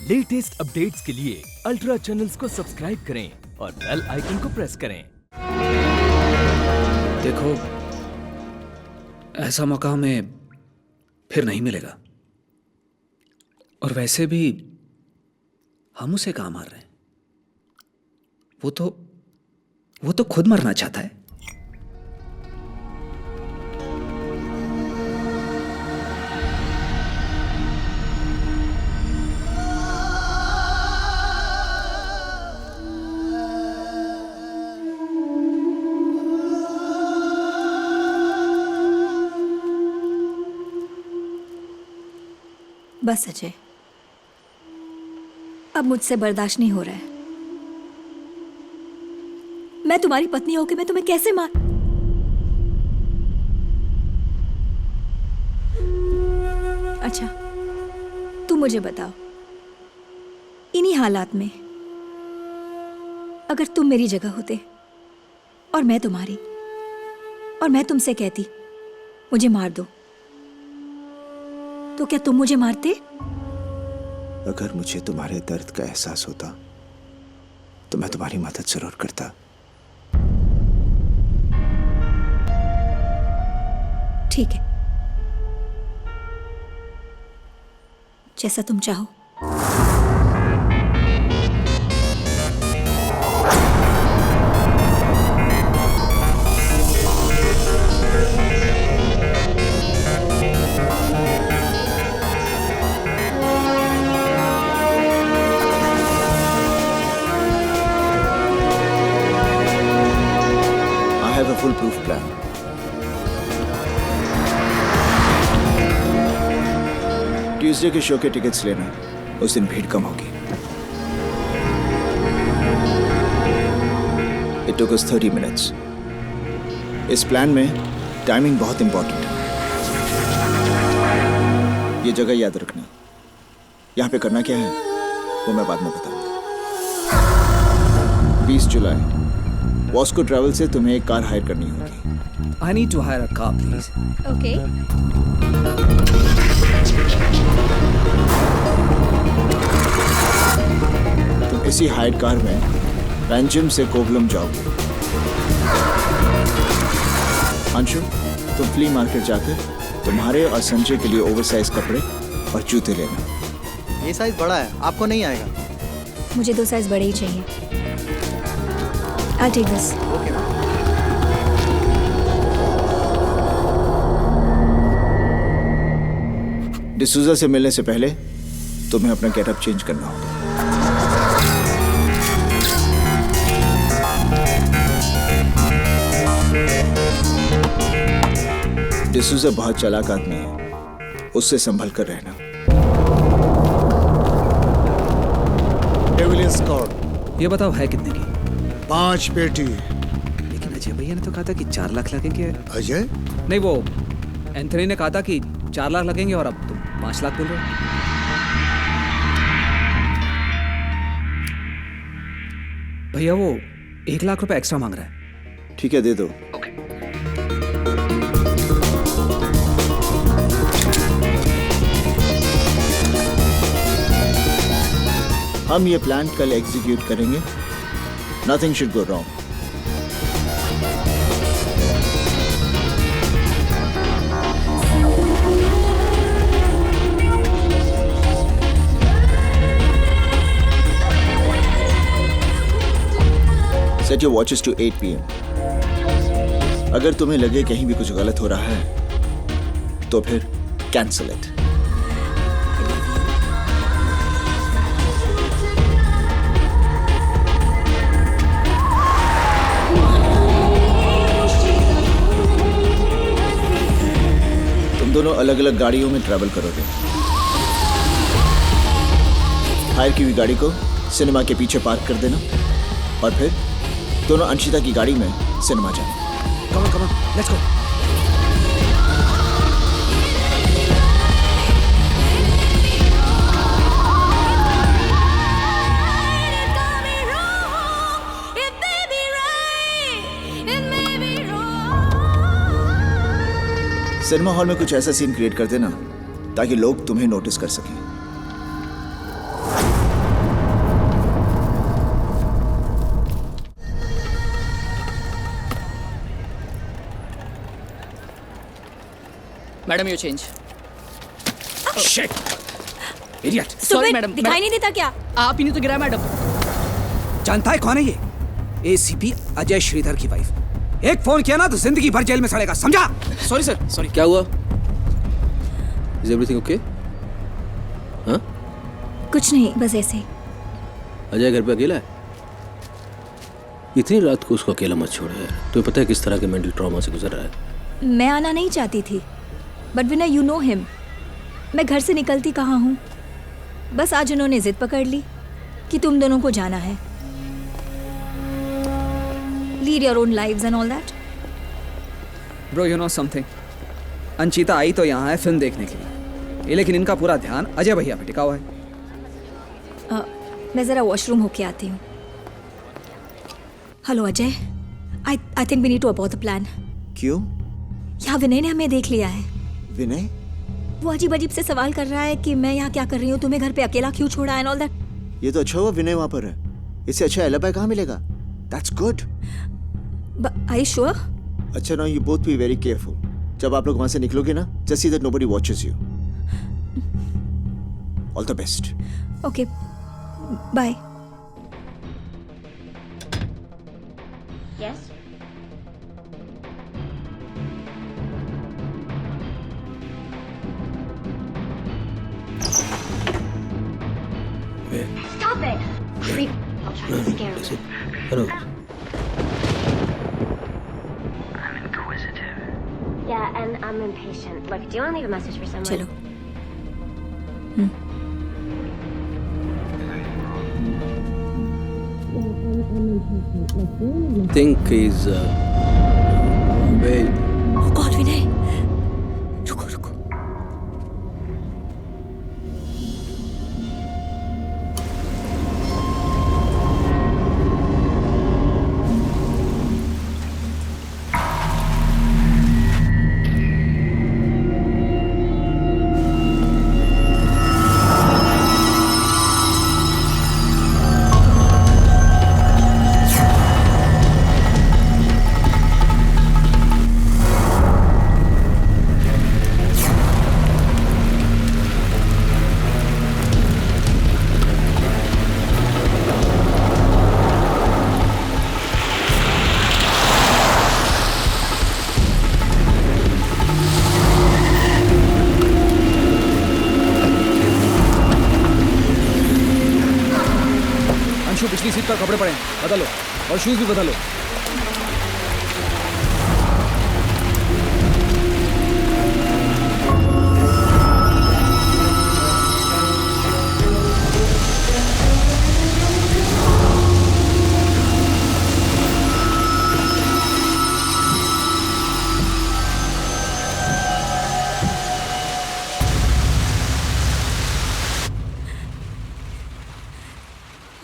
Latest updates के लिए ultra channels को सब्सक्राइब करें और बेल आइकन को प्रेस करें। देखो, ऐसा मौका हमें फिर नहीं मिलेगा। और वैसे भी हम उसे कहाँ मार रहे हैं? वो तो खुद मरना चाहता है। बस अजय, अब मुझसे बर्दाश्त नहीं हो रहा है। मैं तुम्हारी पत्नी होकर मैं तुम्हें कैसे मार... अच्छा, तुम मुझे बताओ, इन्हीं हालात में अगर तुम मेरी जगह होते और मैं तुम्हारी, और मैं तुमसे कहती मुझे मार दो, तो क्या तुम मुझे मारते? अगर मुझे तुम्हारे दर्द का एहसास होता तो मैं तुम्हारी मदद जरूर करता। ठीक है, जैसा तुम चाहो। I have a foolproof plan. Tuesday के शो के टिकट्स लेना, उस दिन भीड़ कम होगी। It took us 30 minutes. इस प्लान में टाइमिंग बहुत इंपॉर्टेंट है। ये जगह याद रखना। यहाँ पे करना क्या है वो मैं बाद में बताऊंगा। 20 जुलाई वॉस्को ट्रैवल से तुम्हें एक कार हायर करनी होगी। I need to hire a car, please. Okay. तुम इसी हायर कार में रैंचम से कोवलम जाओगे। अंशु, तुम फ्ली मार्केट जाकर तुम्हारे और संजय के लिए ओवरसाइज कपड़े और जूते लेना। ये साइज बड़ा है, आपको नहीं आएगा। मुझे 2 साइज बड़े ही चाहिए। I'll take this. Okay ma'am. D'Souza से मिलने से पहले तुम्हें अपना गेटअप चेंज करना होगा। डिसूजा बहुत चालाक आदमी है, उससे संभल कर रहना। डेविल स्कॉट ये बताओ, है कितने की? 5 पेटी। लेकिन अजय भैया ने तो कहा था कि 4 लाख लगेंगे। अजय, नहीं, वो एंथनी ने कहा था कि 4 लाख लगेंगे और अब तुम 5 लाख बोल रहे हो। भैया वो 1 लाख रुपए एक्स्ट्रा मांग रहा है। ठीक है, दे दो। हम ये प्लान कल एग्जीक्यूट करेंगे। Nothing should go wrong. Set your watches to 8 PM. अगर तुम्हें लगे कहीं भी कुछ गलत हो रहा है तो फिर कैंसिल इट। तुम दोनों अलग अलग गाड़ियों में ट्रैवल करोगे। हायर की हुई गाड़ी को सिनेमा के पीछे पार्क कर देना और फिर दोनों अंशिता की गाड़ी में सिनेमा जाना। Come on, let's go. Cinema hall में कुछ ऐसा सीन क्रिएट कर देना ताकि लोग तुम्हें नोटिस कर सकें। Madam you change. Shit idiot. Sorry, madam. दिखाई नहीं देता क्या? आप ही नहीं तो गिरा मैडम। जानता है कौन है ये? एसीपी अजय श्रीधर की वाइफ। एक फोन किया ना तो जिंदगी भर जेल में सड़ेगा, समझा? Sorry sir, sorry. क्या हुआ? Is everything okay? हाँ? कुछ नहीं, बस ऐसे ही। अजय घर पे अकेला है? इतनी रात को उसको अकेला मत छोड़ यार। तुम्हें पता है किस तरह के मेंटल ट्रॉमा से गुजर रहा है? मैं आना नहीं चाहती थी, but Vinay you know him. मैं घर से निकलती कहाँ हूँ, बस आज उन्होंने जिद पकड़ ली कि तुम दोनों को जाना है। Lead your own lives and all that. Bro you know something, Anchita आई तो यहाँ है फिल्म देखने के लिए, लेकिन इनका पूरा ध्यान अजय भैया पे टिका हुआ है। मैं ज़रा वॉशरूम होके आती हूँ। Hello Ajay, I think we need to about the plan. क्यों? यहाँ विनय ने हमें देख लिया है। विनय? वो अजीब अजीब से सवाल कर रहा है कि मैं यहाँ क्या कर रही हूँ, तुम्हें घर पे अकेला क्यों छोड़ा एंड ऑल दैट। ये तो अच्छा हुआ विनय वहां पर है, इससे अच्छा एलिबी कहाँ मिलेगा? That's good. Are you sure? अच्छा now you both be very careful. जब आप लोग वहां से निकलोगे ना, just see that nobody watches you. All the best. Okay bye. Yes? Stop it! Creep. I'll try to scare him. Hello. I'm inquisitive. Yeah, and I'm impatient. Look, do you want to leave a message for someone? चलो। Think is well. Oh God, विनय, रुको रुको। पिछली seat पर कपड़े पड़े हैं, बदलो, और शूज भी बदलो।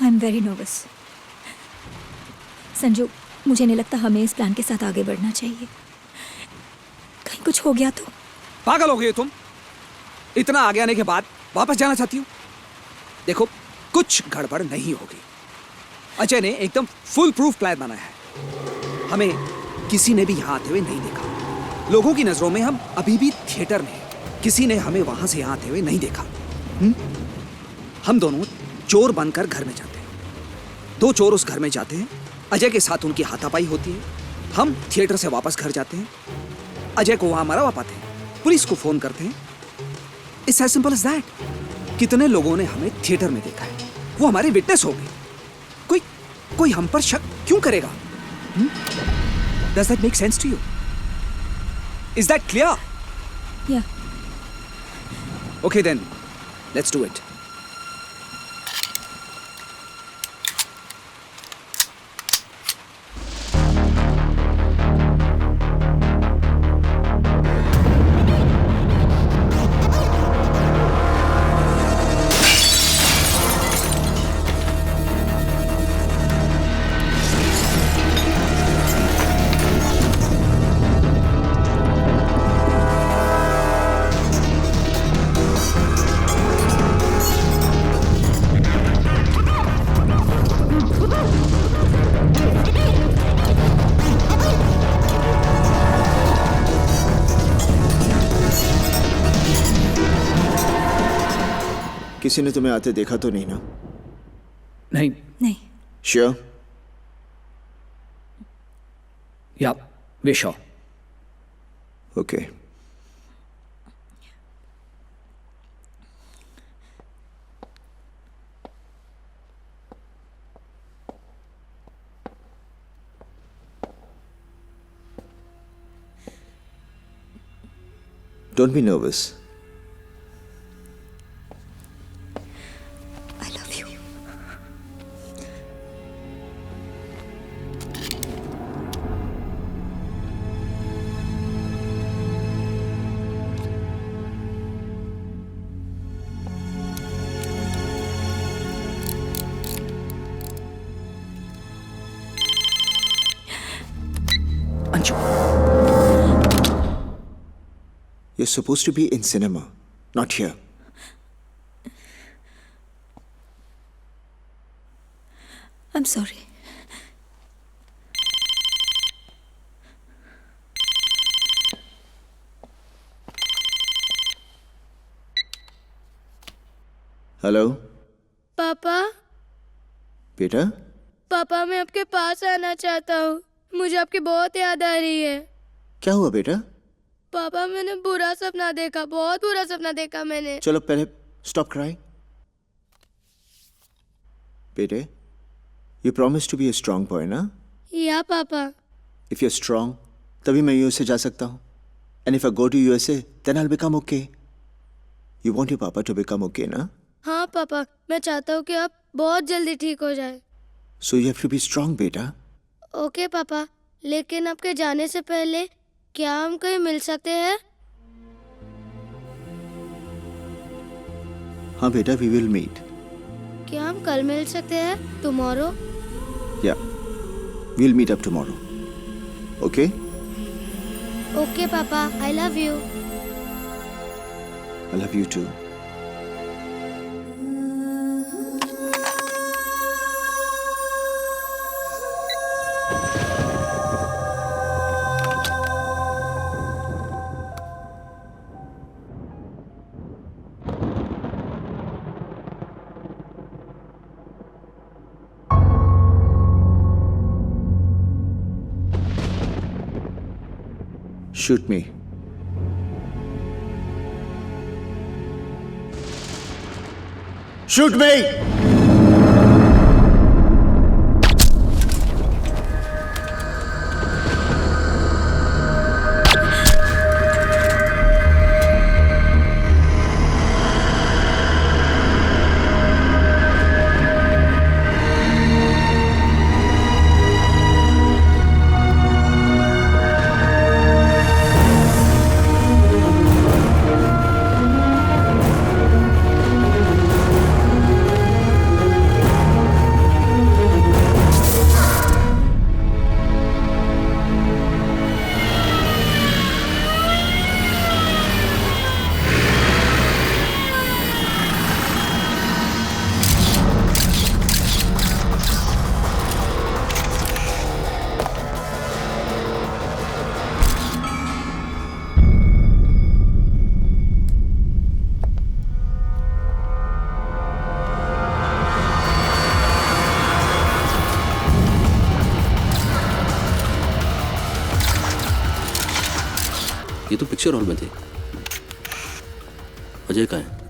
I am very nervous. Sanju, मुझे नहीं लगता हमें इस प्लान के साथ आगे बढ़ना चाहिए। कहीं कुछ हो गया तो? पागल हो गई हो तुम? इतना आगे आने के बाद वापस जाना चाहती हो? देखो, कुछ गड़बड़ नहीं होगी। अजय ने एकदम फुल प्रूफ प्लान बनाया है। हमें किसी ने भी यहाँ आते हुए नहीं देखा। लोगों की नजरों में हम अभी भी थिएटर में हैं। किसी ने हमें वहां से यहाँ आते हुए नहीं देखा। हम दोनों चोर बनकर घर में जाते हैं। दो चोर उस घर में जाते हैं, अजय के साथ उनकी हाथापाई होती है। हम थिएटर से वापस घर जाते हैं, अजय को वहां मरा हुआ पाते हैं, पुलिस को फोन करते हैं। It's as simple as that. कितने लोगों ने हमें थिएटर में देखा है, वो हमारे विटनेस हो गए। कोई हम पर शक क्यों करेगा? Does that make sense to you? Is that clear? Yeah. Okay then, let's do it. किसी ने तुम्हें आते देखा तो नहीं ना? नहीं। नहीं। Sure? Yeah we're sure. Okay. Don't be nervous. I love you. Anshu, You're supposed to be in cinema, not here. I'm sorry. Hello पापा, बेटा, पापा मैं आपके पास आना चाहता हूँ। मुझे आपकी बहुत याद आ रही है। क्या हुआ बेटा? पापा मैंने बुरा सपना देखा, बहुत बुरा सपना देखा मैंने। चलो पहले स्टॉप क्राइंग। बेटे, you promise to be a strong boy ना? या पापा। इफ यू आर स्ट्रांग तभी मैं यूएसए जा सकता हूँ। And if I go to USA then I will become okay. You want your पापा टू बिकम ओके ना? हाँ पापा, मैं चाहता हूँ कि आप बहुत जल्दी ठीक हो जाए। So you have to be strong बेटा। ओके पापा, लेकिन आपके जाने से पहले क्या हम कहीं मिल सकते हैं? हाँ बेटा, वी विल मीट। क्या हम कल मिल सकते हैं? Tomorrow? Yeah we'll meet up tomorrow. Okay? Okay पापा, I love you. I love you too. Shoot me. Shoot me! ये तो पिक्चर हॉल में थे। अजय कहाँ है?